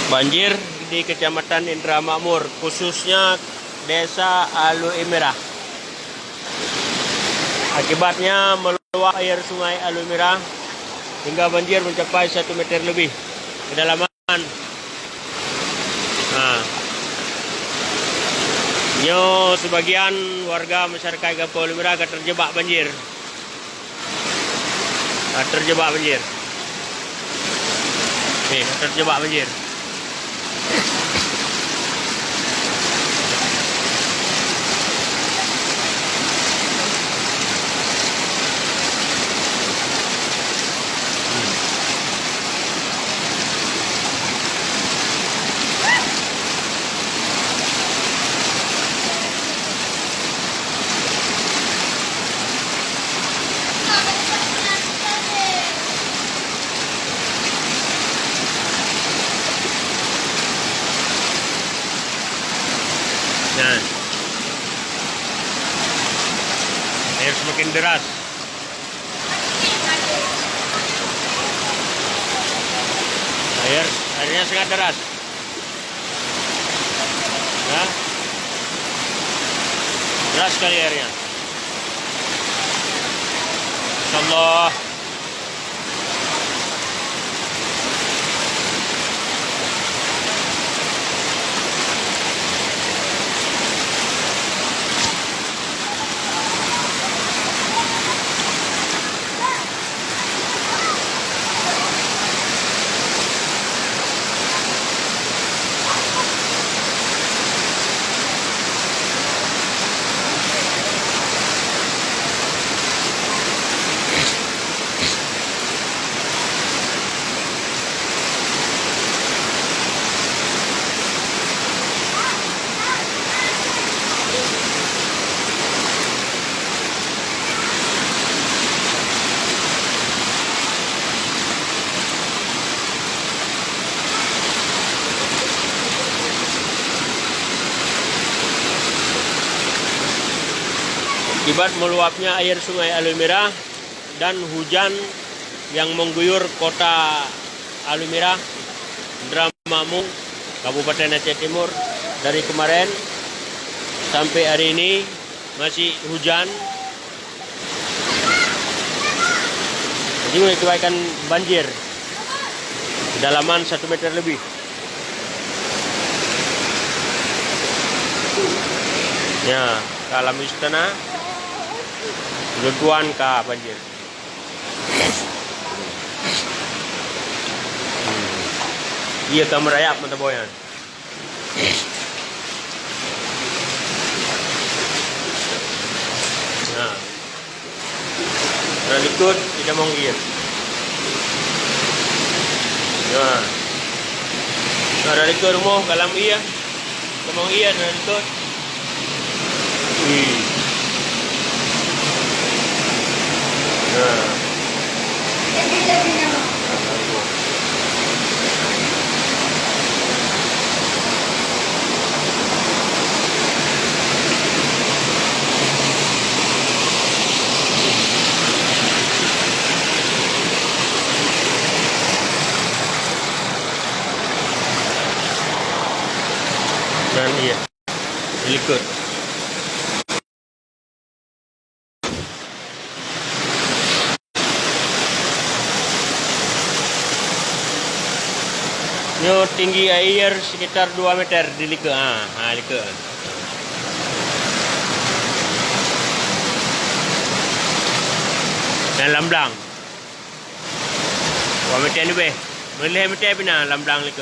Banjir di Kecamatan Indramakmur, khususnya Desa Alui Merah. Akibatnya meluap air Sungai Alui Merah hingga banjir mencapai 1 meter lebih kedalaman. Sebagian warga masyarakat Kampung Alui Merah terjebak banjir. Terjebak banjir. Terjebak banjir. Nah, air semakin deras. Airnya sangat deras. Nah, deras sekali airnya. Insyaallah. Akibat meluapnya air Sungai Alui Merah dan hujan yang mengguyur kota Alui Merah, Indramakmur, Kabupaten Aceh Timur, dari kemarin sampai hari ini masih hujan. Jadi mengakibatkan banjir kedalaman 1 meter lebih. Ya, kalam istana Lutuan ke banjir. Iya kamar ayap mata boyan. Nah, ikut tidak mau iya. Nah, ikut rumah kalam iya. Mau iya ikut. Dan iya, ikut. Tinggi air sekitar 2 meter di Like. Like. Dan lamblang. 2 meter lebih. Boleh meter pina lamblang Like.